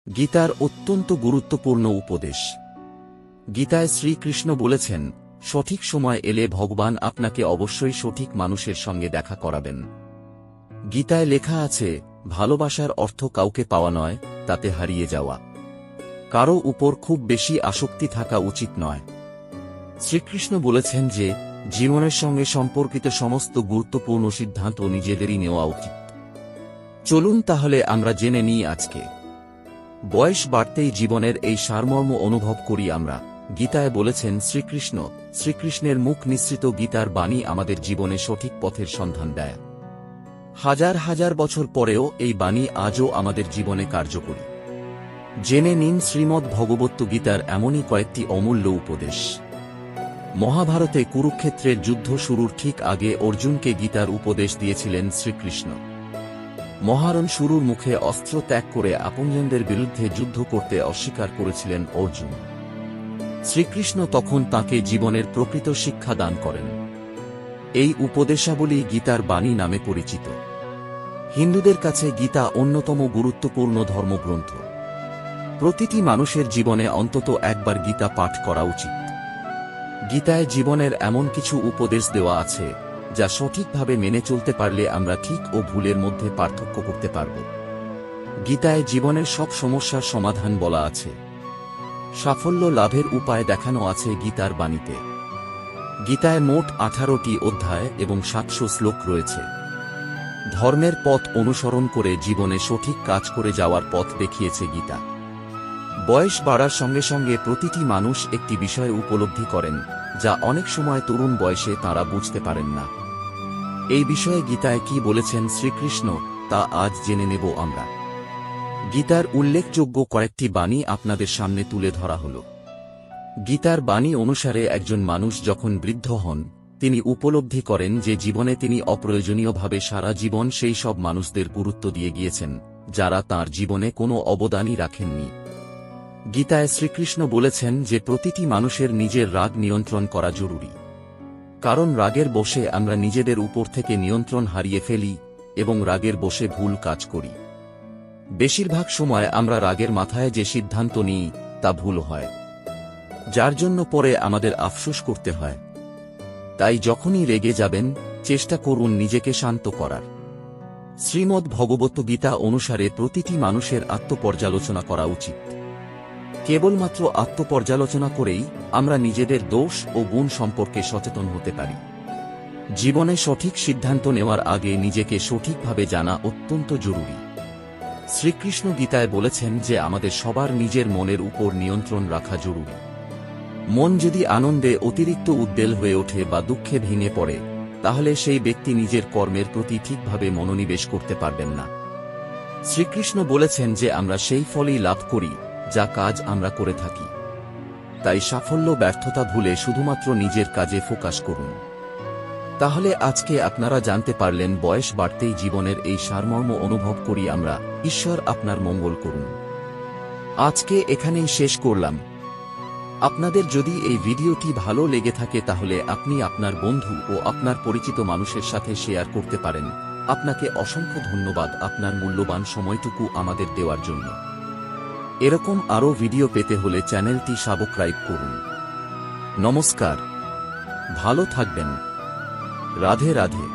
গীতার অত্যন্ত গুরুত্বপূর্ণ উপদেশ। গীতায় শ্রীকৃষ্ণ বলেছেন, সঠিক সময় এলে ভগবান আপনাকে অবশ্যই সঠিক মানুষের সঙ্গে দেখা করাবেন। গীতায় লেখা আছে, ভালোবাসার অর্থ কাউকে পাওয়া নয়, তাতে হারিয়ে যাওয়া। কারো উপর খুব বেশি আসক্তি থাকা উচিত নয়। শ্রীকৃষ্ণ বলেছেন যে, জীবনের সঙ্গে সম্পর্কিত সমস্ত গুরুত্বপূর্ণ সিদ্ধান্ত নিজেদেরই নেওয়া উচিত। চলুন তাহলে আমরা জেনে নিই আজকে। বয়স বাড়তেই জীবনের এই সারমর্ম অনুভব করি আমরা। গীতায় বলেছেন শ্রীকৃষ্ণের মুখ নিঃসৃত গীতার বাণী আমাদের জীবনে সঠিক পথের সন্ধান দেয়। হাজার হাজার বছর পরেও এই বাণী আজও আমাদের জীবনে কার্যকরী। জেনে নিন শ্রীমদ্ ভগবত গীতার এমনই কয়েকটি অমূল্য উপদেশ। মহাভারতে কুরুক্ষেত্রের যুদ্ধ শুরুর ঠিক আগে অর্জুনকে গীতার উপদেশ দিয়েছিলেন শ্রীকৃষ্ণ। মহারণ শুরুর মুখে অস্ত্র ত্যাগ করে আপনজনদের বিরুদ্ধে যুদ্ধ করতে অস্বীকার করেছিলেন অর্জুন। শ্রীকৃষ্ণ তখন তাকে জীবনের প্রকৃত শিক্ষা দান করেন। এই উপদেশাবলী গীতার বাণী নামে পরিচিত। হিন্দুদের কাছে গীতা অন্যতম গুরুত্বপূর্ণ ধর্মগ্রন্থ। প্রতিটি মানুষের জীবনে অন্তত একবার গীতা পাঠ করা উচিত। গীতায় জীবনের এমন কিছু উপদেশ দেওয়া আছে, যা সঠিকভাবে মেনে চলতে পারলে আমরা ঠিক ও ভুলের মধ্যে পার্থক্য করতে পারব। গীতায় জীবনের সব সমস্যার সমাধান বলা আছে। সাফল্য লাভের উপায় দেখানো আছে গীতার বাণীতে। গীতায় মোট 18টি অধ্যায় এবং 700 শ্লোক রয়েছে। ধর্মের পথ অনুসরণ করে জীবনে সঠিক কাজ করে যাওয়ার পথ দেখিয়েছে গীতা। বয়স বাড়ার সঙ্গে সঙ্গে প্রতিটি মানুষ একটি বিষয় উপলব্ধি করেন, যা অনেক সময় তরুণ বয়সে তাঁরা বুঝতে পারেন না। এই বিষয়ে গীতায় কি বলেছেন শ্রীকৃষ্ণ, তা আজ জেনে নেব আমরা। গীতার উল্লেখযোগ্য কয়েকটি বাণী আপনাদের সামনে তুলে ধরা হল। গীতার বাণী অনুসারে একজন মানুষ যখন বৃদ্ধ হন, তিনি উপলব্ধি করেন যে জীবনে তিনি অপ্রয়োজনীয়ভাবে সারা জীবন সেই সব মানুষদের গুরুত্ব দিয়ে গিয়েছেন, যারা তাঁর জীবনে কোনো অবদানই রাখেননি। গীতায় শ্রীকৃষ্ণ বলেছেন যে প্রতিটি মানুষের নিজের রাগ নিয়ন্ত্রণ করা জরুরি। কারণ রাগের বশে আমরা নিজেদের উপর থেকে নিয়ন্ত্রণ হারিয়ে ফেলি এবং রাগের বশে ভুল কাজ করি। বেশিরভাগ সময় আমরা রাগের মাথায় যে সিদ্ধান্ত নিই তা ভুল হয়, যার জন্য পরে আমাদের আফসোস করতে হয়। তাই যখনই রেগে যাবেন, চেষ্টা করুন নিজেকে শান্ত করার। শ্রীমদ্ ভগবত গীতা অনুসারে প্রতিটি মানুষের আত্মপর্যালোচনা করা উচিত। কেবলমাত্র আত্মপর্যালোচনা করেই আমরা নিজেদের দোষ ও গুণ সম্পর্কে সচেতন হতে পারি। জীবনে সঠিক সিদ্ধান্ত নেওয়ার আগে নিজেকে সঠিকভাবে জানা অত্যন্ত জরুরি। শ্রীকৃষ্ণ গীতায় বলেছেন যে আমাদের সবার নিজের মনের উপর নিয়ন্ত্রণ রাখা জরুরি। মন যদি আনন্দে অতিরিক্ত উদ্বেল হয়ে ওঠে বা দুঃখে ভেঙে পড়ে, তাহলে সেই ব্যক্তি নিজের কর্মের প্রতি ঠিকভাবে মনোনিবেশ করতে পারবেন না। শ্রীকৃষ্ণ বলেছেন যে আমরা সেই ফলই লাভ করি যা কাজ আমরা করে থাকি। তাই সাফল্য ব্যর্থতা ভুলে শুধুমাত্র নিজের কাজে ফোকাস করুন। তাহলে আজকে আপনারা জানতে পারলেন, বয়স বাড়তেই জীবনের এই সারমর্ম অনুভব করি আমরা। ঈশ্বর আপনার মঙ্গল করুন। আজকে এখানেই শেষ করলাম। আপনাদের যদি এই ভিডিওটি ভালো লেগে থাকে তাহলে আপনি আপনার বন্ধু ও আপনার পরিচিত মানুষের সাথে শেয়ার করতে পারেন। আপনাকে অসংখ্য ধন্যবাদ আপনার মূল্যবান সময়টুকু আমাদের দেওয়ার জন্য। এরকম আরও ভিডিও পেতে হলে চ্যানেলটি সাবস্ক্রাইব করুন। নমস্কার, ভালো থাকবেন। রাধে রাধে।